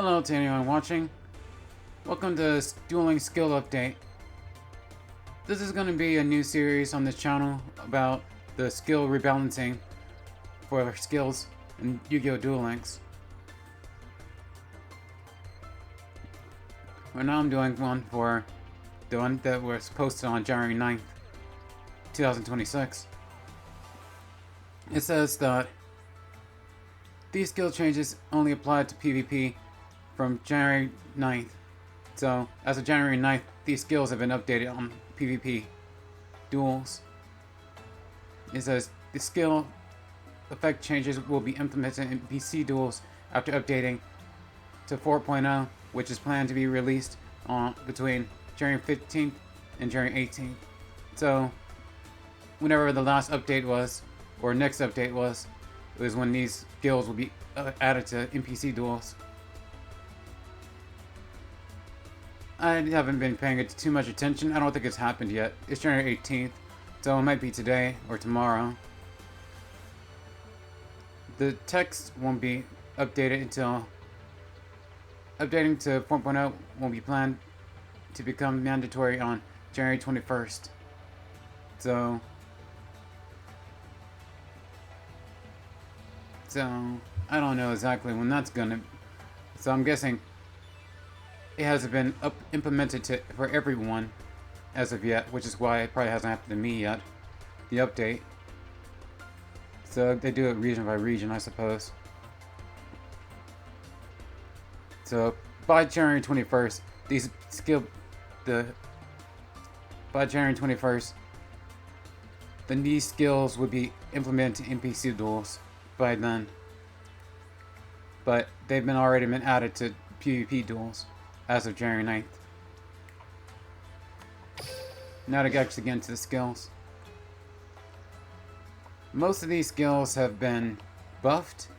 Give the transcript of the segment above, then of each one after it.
Hello to anyone watching. Welcome to Dueling Skill Update. This is going to be a new series on this channel about the skill rebalancing for skills in Yu-Gi-Oh! Duel Links. Right now I'm doing one for the one that was posted on January 9th, 2026. It says that these skill changes only apply to PvP from January 9th. So, as of January 9th, these skills have been updated on PvP duels. It says the skill effect changes will be implemented in PC duels after updating to 4.0, which is planned to be released on between January 15th and January 18th. So, whenever the last update was, or next update was when these skills will be added to NPC duels. I haven't been paying it too much attention. I don't think it's happened yet. It's January 18th, so it might be today or tomorrow. The text won't be updated until updating to 4.0 won't be planned to become mandatory on January 21st. So I don't know exactly when that's gonna. So I'm guessing it hasn't been implemented for everyone as of yet, which is why it probably hasn't happened to me yet. The update. So they do it region by region, I suppose. So by January 21st, by January 21st, then these skills would be implemented in PC duels by then. But they've already been added to PvP duels as of January 9th. Now to actually get into the skills. Most of these skills have been buffed.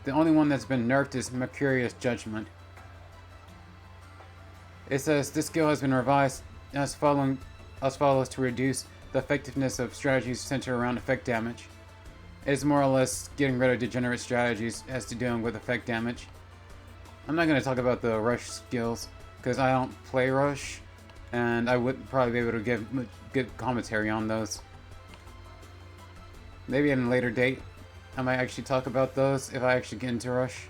The only one that's been nerfed is Mercurius Judgment. It says this skill has been revised as follows to reduce the effectiveness of strategies centered around effect damage. It is more or less getting rid of degenerate strategies as to dealing with effect damage. I'm not going to talk about the rush skills because I don't play rush, and I wouldn't probably be able to give good commentary on those. Maybe at a later date, I might actually talk about those if I actually get into rush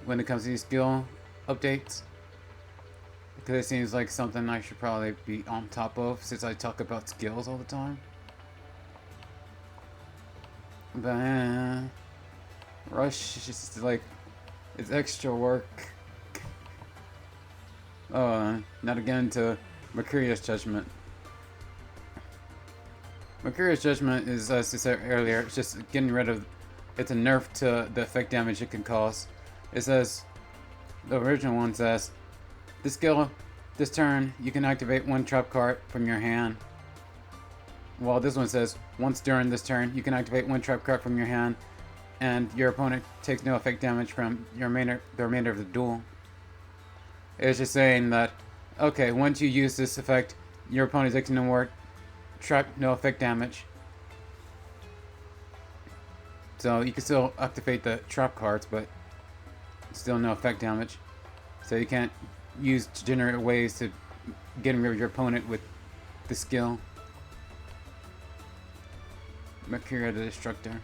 when it comes to these skill updates. Because it seems like something I should probably be on top of since I talk about skills all the time. But rush is just like, it's extra work. Oh, not again to Mercurius Judgment. Mercurius Judgment is, as I said earlier, it's just getting rid of, it's a nerf to the effect damage it can cause. It says, the original one says, this skill, this turn, you can activate one trap card from your hand. While this one says, once during this turn, you can activate one trap card from your hand, and your opponent takes no effect damage from the remainder of the duel. It's just saying that, okay, once you use this effect, your opponent takes no effect damage. So you can still activate the trap cards, but still no effect damage. So you can't use degenerate ways to get rid of your opponent with the skill. Mercurio the Destructor.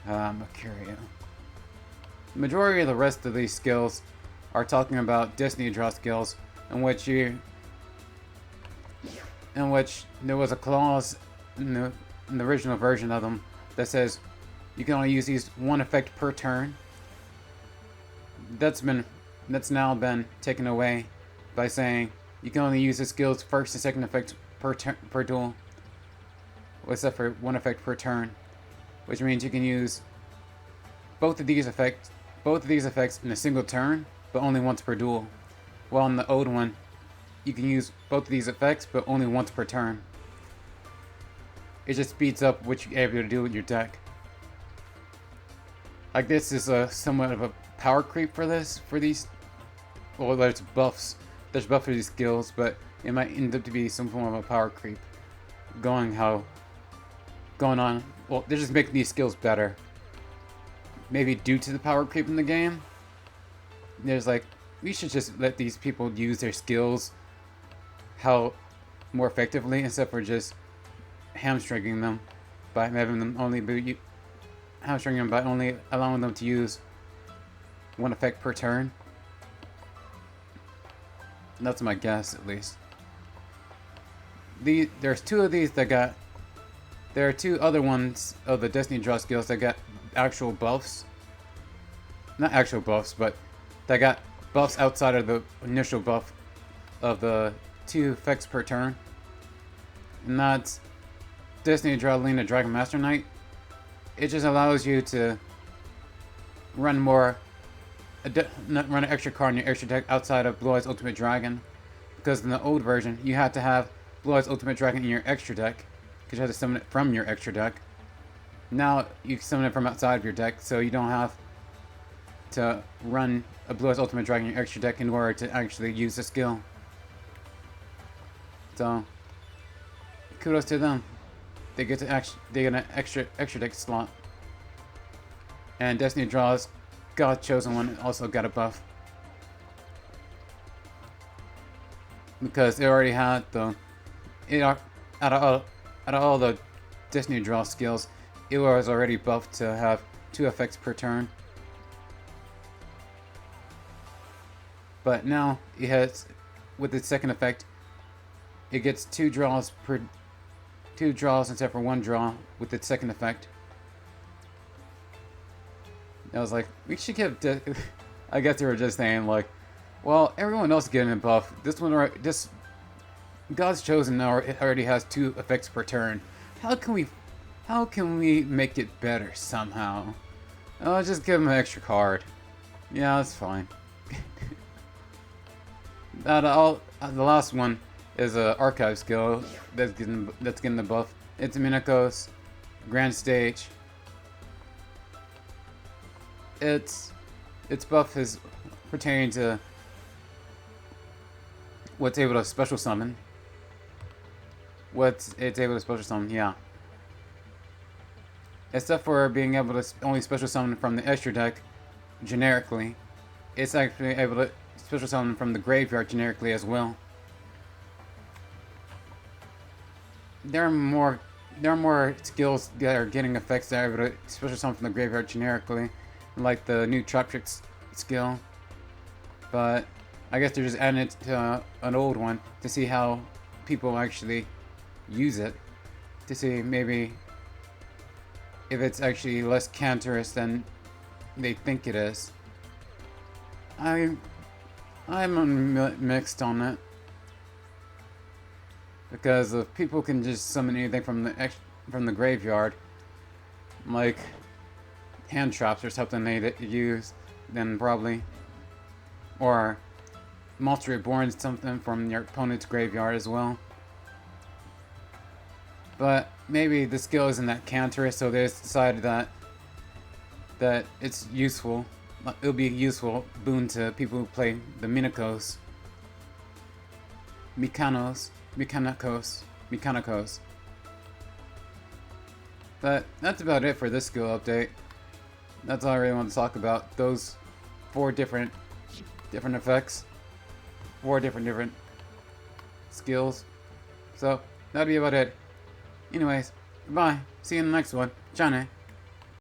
Mercurio. The majority of the rest of these skills are talking about Destiny draw skills, in which there was a clause in the original version of them that says you can only use these one effect per turn. That's now been taken away by saying you can only use the skills first and second effect per duel, except for one effect per turn, which means you can use both of these effects in a single turn, but only once per duel. While in the old one, you can use both of these effects, but only once per turn. It just speeds up what you're able to do with your deck. Like, this is somewhat of a power creep for these. Well, there's buffs. There's buffs for these skills, but it might end up to be some form of a power creep going on. Well, they're just making these skills better. Maybe due to the power creep in the game. there's like, we should just let these people use their skills how more effectively instead of just hamstringing them by having them only be hamstringing them by only allowing them to use one effect per turn. That's my guess, at least. There's two of these that got. There are two other ones of the Destiny Draw skills that got actual buffs. Not actual buffs, but that got buffs outside of the initial buff of the 2 effects per turn. And that's Destiny Draw Lena Dragon Master Knight. It just allows you to run run an extra card in your extra deck outside of Blue Eyes Ultimate Dragon. Because in the old version, you had to have Blue Eyes Ultimate Dragon in your extra deck. Because you had to summon it from your extra deck. Now you can summon it from outside of your deck, so you don't have to run a Blue Eyes Ultimate Dragon in your extra deck in order to actually use the skill. So, kudos to them. They get an extra deck slot. And Destiny Draw's God Chosen One also got a buff. Because it already had the... out of all the Destiny Draw skills, it was already buffed to have 2 effects per turn. But now it has, with its second effect, it gets 2 draws instead for 1 draw with its second effect. I was like, we should give. I guess they were just saying like, well, everyone else is getting a buff. This God's Chosen now already has 2 effects per turn. How can we make it better somehow? Oh, just give him an extra card. Yeah, that's fine. The last one is a archive skill that's getting the buff. It's Minako's Grand Stage. Its buff is pertaining to what's able to special summon. It's able to special summon, yeah. Except for being able to only special summon from the extra deck generically, it's actually able to special summon from the graveyard generically as well. There are more skills that are getting effects that are able to special summon from the graveyard generically, like the new Trap Trick skill. But I guess they're just adding it to an old one to see how people actually use it, to see maybe if it's actually less cancerous than they think it is. I'm mixed on it, because if people can just summon anything from the graveyard, like hand traps or something they use, then probably, or Monster Reborn something from your opponent's graveyard as well. But maybe the skill isn't that cancerous, so they decided that it's useful. It'll be a useful boon to people who play the Mikanos. But that's about it for this skill update. That's all I really want to talk about. Those 4 different effects. 4 different skills. So, that'll be about it. Anyways, bye. See you in the next one. Ciao.